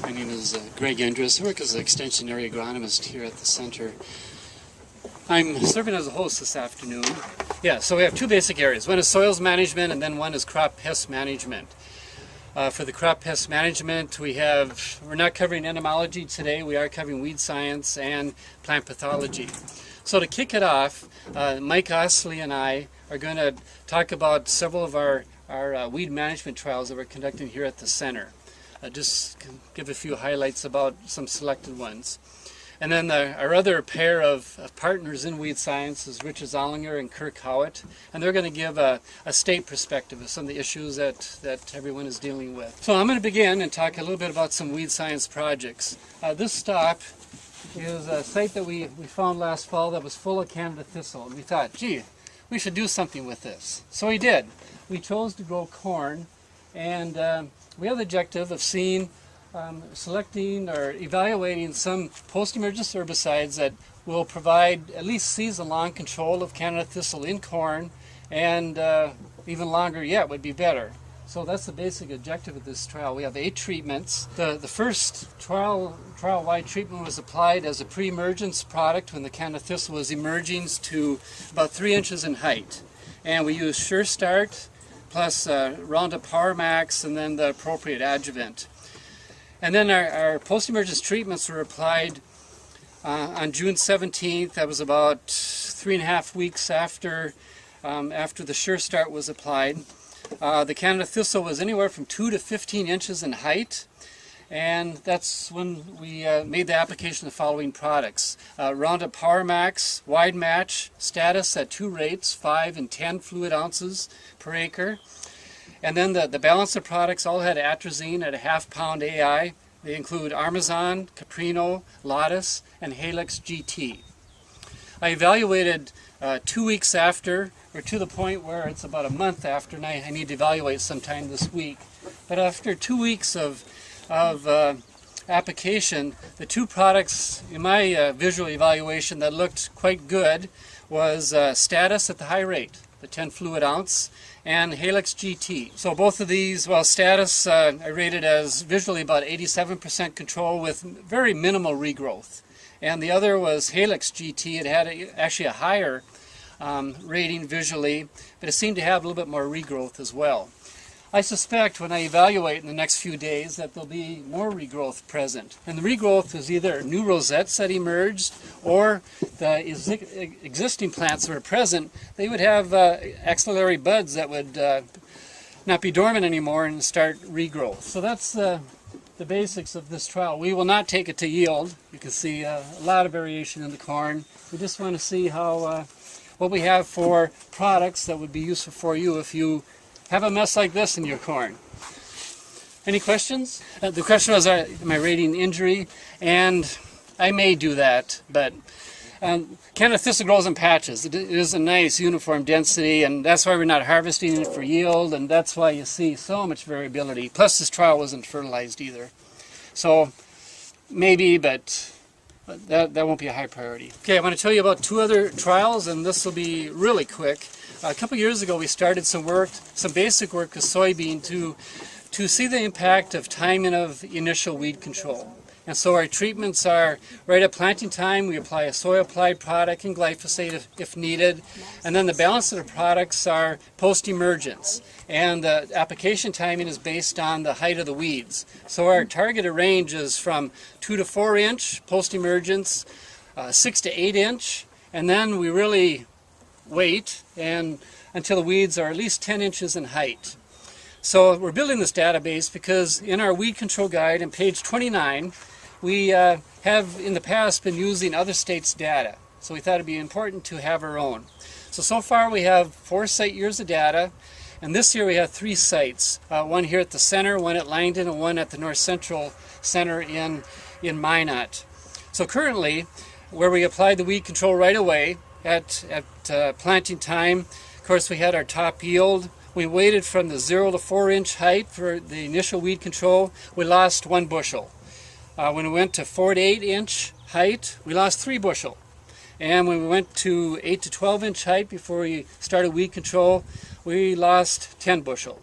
My name is Greg Endres. I work as an extension area agronomist here at the center. I'm serving as a host this afternoon. Yeah, so we have two basic areas. One is soils management and then one is crop pest management. For the crop pest management, we're not covering entomology today. We are covering weed science and plant pathology. So to kick it off, Mike Ostlie and I are going to talk about several of our weed management trials that we're conducting here at the center. Just give a few highlights about some selected ones. And then our other pair of partners in weed science is Richard Zollinger and Kirk Howitt, and they're going to give a state perspective of some of the issues that everyone is dealing with. So I'm going to begin and talk a little bit about some weed science projects. This stop is a site that we found last fall that was full of Canada thistle, and we thought, gee, we should do something with this. So we did. We chose to grow corn, and we have the objective of selecting or evaluating some post-emergence herbicides that will provide at least season-long control of Canada thistle in corn, and even longer yet would be better. So that's the basic objective of this trial. We have 8 treatments. The first trial-wide treatment was applied as a pre-emergence product when the Canada thistle was emerging to about 3 inches in height. And we used Sure Start plus Roundup Power Max and then the appropriate adjuvant. And then our post-emergence treatments were applied on June 17th. That was about 3.5 weeks after the Sure Start was applied. The Canada thistle was anywhere from 2 to 15 inches in height, and that's when we made the application of the following products. Roundup Power Max, wide match, status at 2 rates, 5 and 10 fluid ounces per acre. And then the balance of products all had atrazine at a ½ pound AI. They include Armazon, Caprino, Lotus, and Halix GT. I evaluated 2 weeks after, or to the point where it's about a month after, and I need to evaluate sometime this week. But after 2 weeks of application, the 2 products in my visual evaluation that looked quite good was Status at the high rate, the 10 fluid ounce, and Halix GT. So both of these, well, Status I rated as visually about 87% control with very minimal regrowth. And the other was Halix GT. It had actually a higher rating visually, but it seemed to have a little bit more regrowth as well. I suspect when I evaluate in the next few days that there'll be more regrowth present. And the regrowth is either new rosettes that emerged or the existing plants that were present. They would have axillary buds that would not be dormant anymore and start regrowth. So that's the basics of this trial. We will not take it to yield. You can see a lot of variation in the corn. We just want to see how what we have for products that would be useful for you if you have a mess like this in your corn. Any questions? The question was, am I rating injury? And I may do that, but Canada thistle grows in patches. It is a nice uniform density, and that's why we're not harvesting it for yield, and that's why you see so much variability. Plus this trial wasn't fertilized either. So maybe, but that won't be a high priority. Okay, I want to tell you about 2 other trials, and this will be really quick. A couple years ago we started some basic work with soybean to see the impact of timing of initial weed control. And so our treatments are right at planting time. We apply a soil applied product and glyphosate if needed. And then the balance of the products are post-emergence. And the application timing is based on the height of the weeds. So our targeted range is from 2 to 4 inch post-emergence, 6 to 8 inch, and then we really wait until the weeds are at least 10 inches in height. So we're building this database because in our weed control guide on page 29, we have in the past been using other states' data. So we thought it'd be important to have our own. So far we have 4 site years of data, and this year we have 3 sites. One here at the center, one at Langdon, and one at the North Central Center in Minot. So currently, where we applied the weed control right away, at planting time, of course we had our top yield. We waited from the 0 to 4 inch height for the initial weed control. We lost 1 bushel. When we went to 4 to 8 inch height, we lost 3 bushel. And when we went to 8 to 12 inch height before we started weed control, we lost 10 bushel.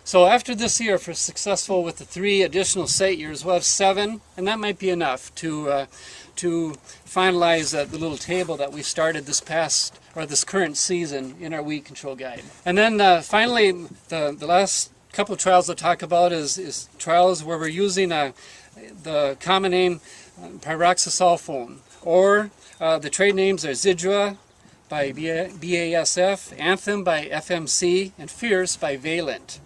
So after this year, if we're successful with the 3 additional site years, we'll have 7, and that might be enough to finalize the little table that we started this current season in our weed control guide. And then finally, the last couple of trials I'll talk about is trials where we're using the common name pyroxasulfone, or the trade names are Zidua by BASF, Anthem by FMC, and Fierce by Valent.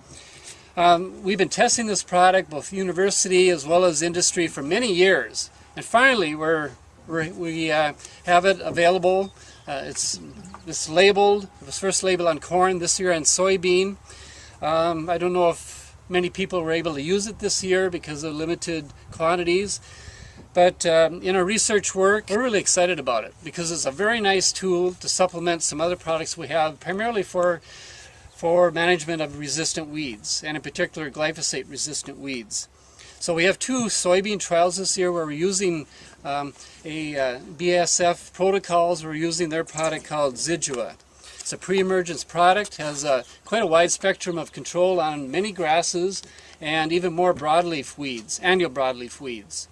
We've been testing this product, both university as well as industry, for many years, and finally we have it available. It's labeled. It was first labeled on corn, this year on soybean. I don't know if many people were able to use it this year because of limited quantities, but in our research work, we're really excited about it because it's a very nice tool to supplement some other products we have, primarily for management of resistant weeds, and in particular glyphosate resistant weeds. So we have 2 soybean trials this year where we're using BASF protocols. We're using their product called Zidua. It's a pre-emergence product, has quite a wide spectrum of control on many grasses and even more broadleaf weeds, annual broadleaf weeds,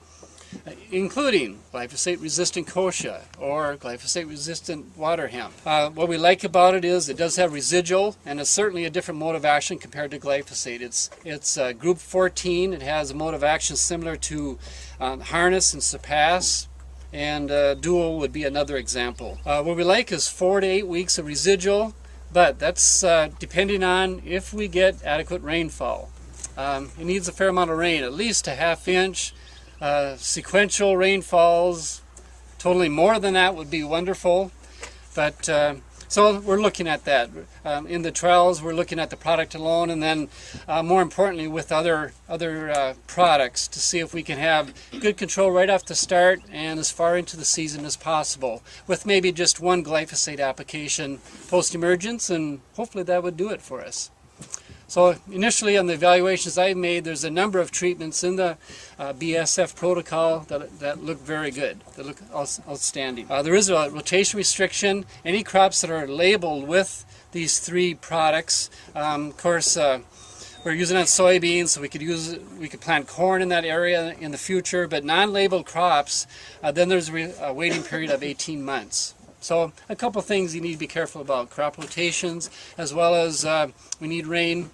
including glyphosate-resistant kochia or glyphosate-resistant water hemp. What we like about it is it does have residual, and it's certainly a different mode of action compared to glyphosate. It's group 14. It has a mode of action similar to harness and surpass, and dual would be another example. What we like is 4 to 8 weeks of residual, but that's depending on if we get adequate rainfall. It needs a fair amount of rain, at least a ½ inch. Sequential rainfalls, totally more than that would be wonderful, but so we're looking at that. In the trials, we're looking at the product alone, and then more importantly with other products to see if we can have good control right off the start and as far into the season as possible, with maybe just 1 glyphosate application post-emergence, and hopefully that would do it for us. So initially on the evaluations I've made, there's a number of treatments in the BASF protocol that look very good, that look outstanding. There is a rotation restriction. Any crops that are labeled with these 3 products, of course, we're using it on soybeans, so we could plant corn in that area in the future, but non-labeled crops, then there's a waiting period of 18 months. So a couple things you need to be careful about: crop rotations, as well as we need rain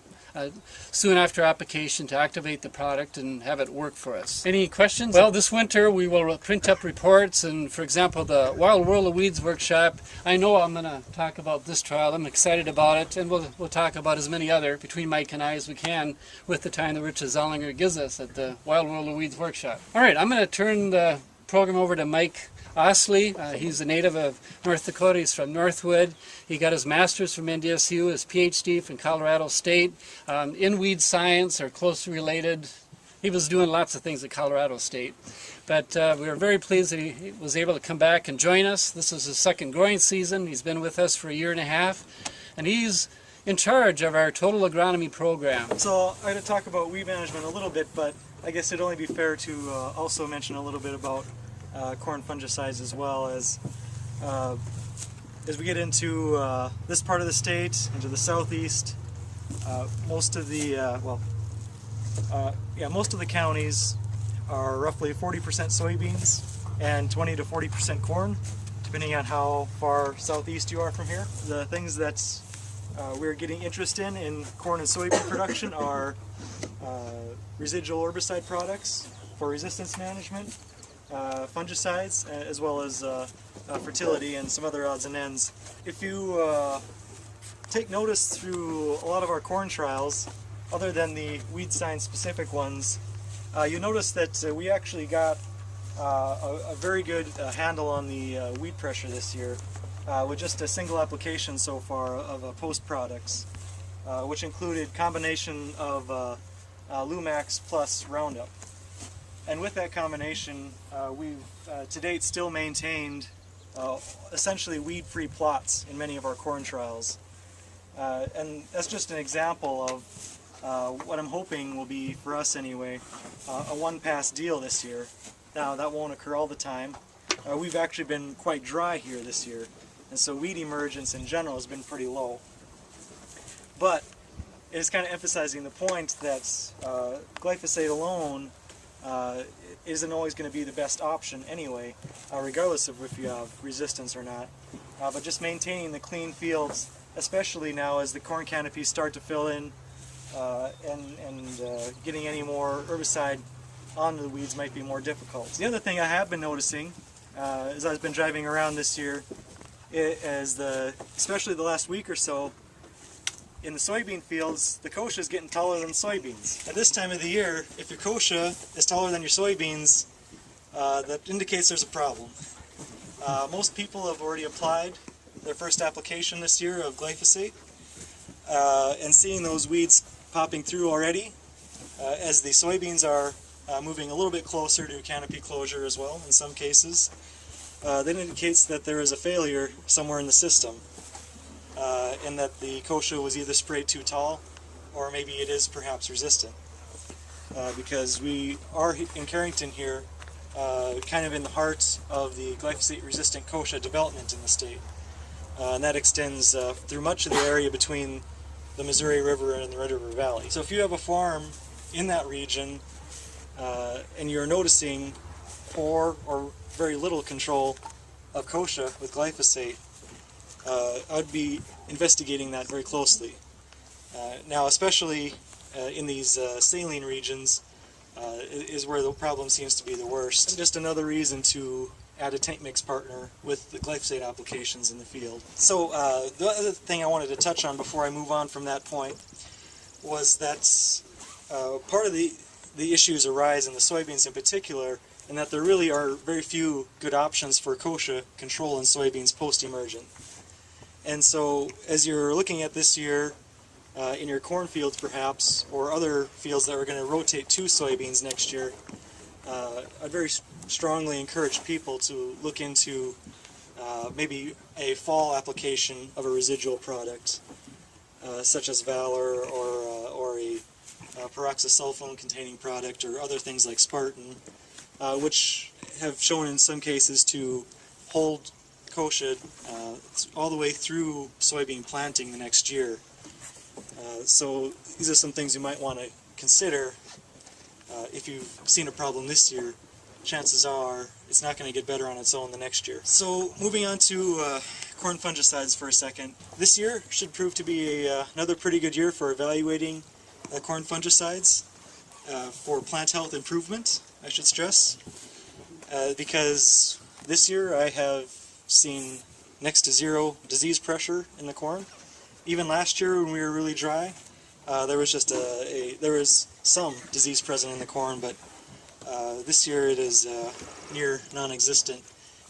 soon after application to activate the product and have it work for us. Any questions? Well, this winter we will print up reports, and for example the Wild World of Weeds workshop, I know I'm going to talk about this trial. I'm excited about it, and we'll talk about as many other between Mike and I as we can with the time that Richard Zollinger gives us at the Wild World of Weeds workshop. Alright, I'm going to turn the program over to Mike Ostlie. He's a native of North Dakota. He's from Northwood. He got his master's from NDSU, his PhD from Colorado State in weed science, or closely related. He was doing lots of things at Colorado State. But we were very pleased that he was able to come back and join us. This is his 2nd growing season. He's been with us for a 1.5 years, and he's in charge of our total agronomy program. So I'm going to talk about weed management a little bit, but I guess it'd only be fair to also mention a little bit about corn fungicides, as well as we get into this part of the state, into the southeast. Most of the counties are roughly 40% soybeans and 20 to 40% corn, depending on how far southeast you are from here. The things that we're getting interest in corn and soybean production are residual herbicide products for resistance management, fungicides, as well as fertility and some other odds and ends. If you take notice through a lot of our corn trials, other than the weed science specific ones, you notice that we actually got a very good handle on the weed pressure this year with just a single application so far of post products, which included combination of Lumax plus Roundup. And with that combination, we've to date still maintained essentially weed-free plots in many of our corn trials. And that's just an example of what I'm hoping will be, for us anyway, a one-pass deal this year. Now, that won't occur all the time. We've actually been quite dry here this year, and so weed emergence in general has been pretty low. But is kind of emphasizing the point that glyphosate alone isn't always going to be the best option anyway, regardless of if you have resistance or not. But just maintaining the clean fields, especially now as the corn canopies start to fill in, and getting any more herbicide onto the weeds might be more difficult. The other thing I have been noticing as I've been driving around this year, especially the last week or so, in the soybean fields, the kochia is getting taller than soybeans. At this time of the year, if your kochia is taller than your soybeans, that indicates there's a problem. Most people have already applied their first application this year of glyphosate, and seeing those weeds popping through already, as the soybeans are moving a little bit closer to canopy closure as well in some cases, that indicates that there is a failure somewhere in the system. And that the kochia was either sprayed too tall, or maybe it is perhaps resistant. Because we are in Carrington here, kind of in the heart of the glyphosate-resistant kochia development in the state. And that extends through much of the area between the Missouri River and the Red River Valley. So if you have a farm in that region, and you're noticing poor or very little control of kochia with glyphosate, I would be investigating that very closely. Now, especially in these saline regions, is where the problem seems to be the worst. And just another reason to add a tank mix partner with the glyphosate applications in the field. So the other thing I wanted to touch on before I move on from that point was that part of the issues arise in the soybeans in particular, and that there really are very few good options for kochia control in soybeans post-emergent. And so, as you're looking at this year, in your cornfields perhaps, or other fields that are going to rotate to soybeans next year, I'd very strongly encourage people to look into maybe a fall application of a residual product, such as Valor or a peroxysulfone-containing product, or other things like Spartan, which have shown in some cases to hold kochia all the way through soybean planting the next year. So these are some things you might want to consider. If you've seen a problem this year, chances are it's not going to get better on its own the next year. So moving on to corn fungicides for a second. This year should prove to be another pretty good year for evaluating corn fungicides for plant health improvement, I should stress, because this year I have seen next to zero disease pressure in the corn. Even last year when we were really dry, there was just there was some disease present in the corn, but this year it is near non-existent.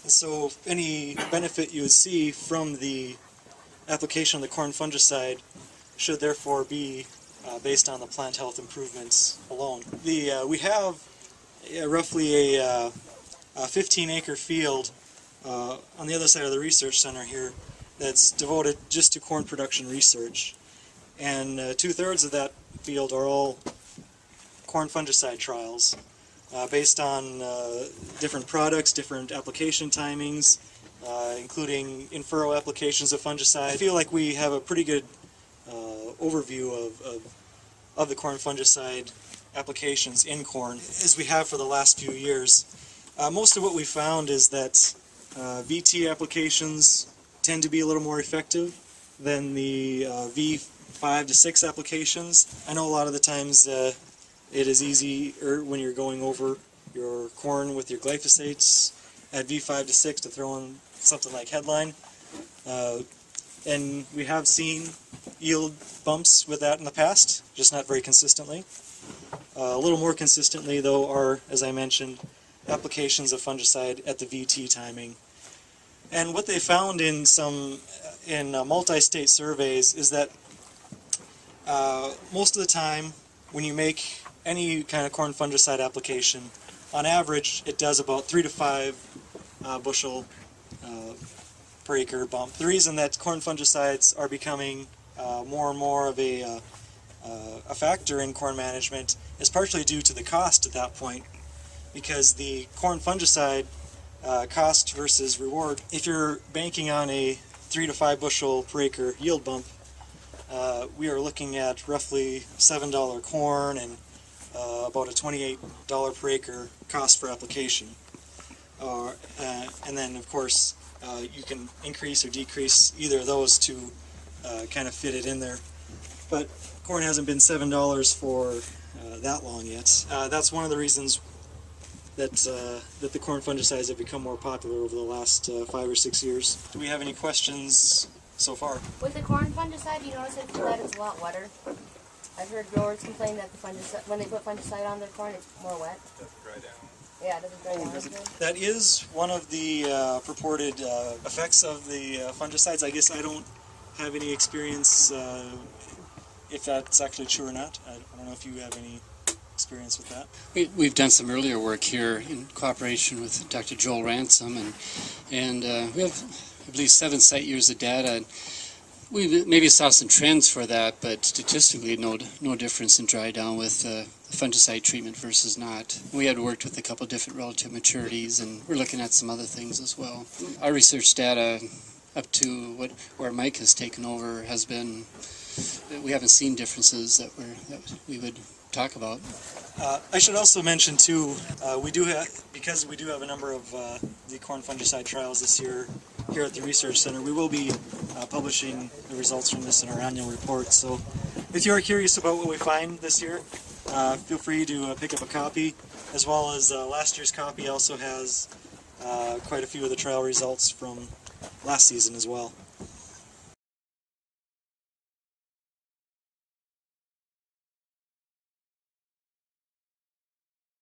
And so any benefit you would see from the application of the corn fungicide should therefore be based on the plant health improvements alone. We have roughly a 15-acre field on the other side of the research center here that's devoted just to corn production research, and 2/3 of that field are all corn fungicide trials based on different products, different application timings, including in-furrow applications of fungicide. I feel like we have a pretty good overview of the corn fungicide applications in corn, as we have for the last few years. Most of what we found is that VT applications tend to be a little more effective than the V5 to 6 applications. I know a lot of the times it is easier when you're going over your corn with your glyphosates at V5 to 6 to throw in something like Headline. And we have seen yield bumps with that in the past, just not very consistently. A little more consistently, though, are, as I mentioned, applications of fungicide at the VT timing. And what they found in multi-state surveys is that most of the time when you make any kind of corn fungicide application, on average it does about 3 to 5 bushel per acre bump. The reason that corn fungicides are becoming more and more of a factor in corn management is partially due to the cost at that point, because the corn fungicide cost versus reward, if you're banking on a 3 to 5 bushel per acre yield bump, we are looking at roughly $7 corn and about a $28 per acre cost for application. And then, of course, you can increase or decrease either of those to kind of fit it in there. But corn hasn't been $7 for that long yet. That's one of the reasons that the corn fungicides have become more popular over the last 5 or 6 years. Do we have any questions so far? With the corn fungicide, you notice that it's a lot wetter? I've heard growers complain that the fungicide, when they put fungicide on their corn, it's more wet. It doesn't dry down. Yeah, it doesn't dry down as good. That is one of the purported effects of the fungicides. I guess I don't have any experience if that's actually true or not. I don't know if you have any experience with that. We've done some earlier work here in cooperation with Dr. Joel Ransom, and we have, I believe, 7 site years of data. We maybe saw some trends for that, but statistically no difference in dry down with the fungicide treatment versus not. We had worked with a couple different relative maturities, and we're looking at some other things as well. Our research data up to where Mike has taken over has been, we haven't seen differences that we would talk about. I should also mention too, because we do have a number of the corn fungicide trials this year here at the Research Center, we will be publishing the results from this in our annual report. So if you are curious about what we find this year, feel free to pick up a copy, as well as last year's copy also has quite a few of the trial results from last season as well.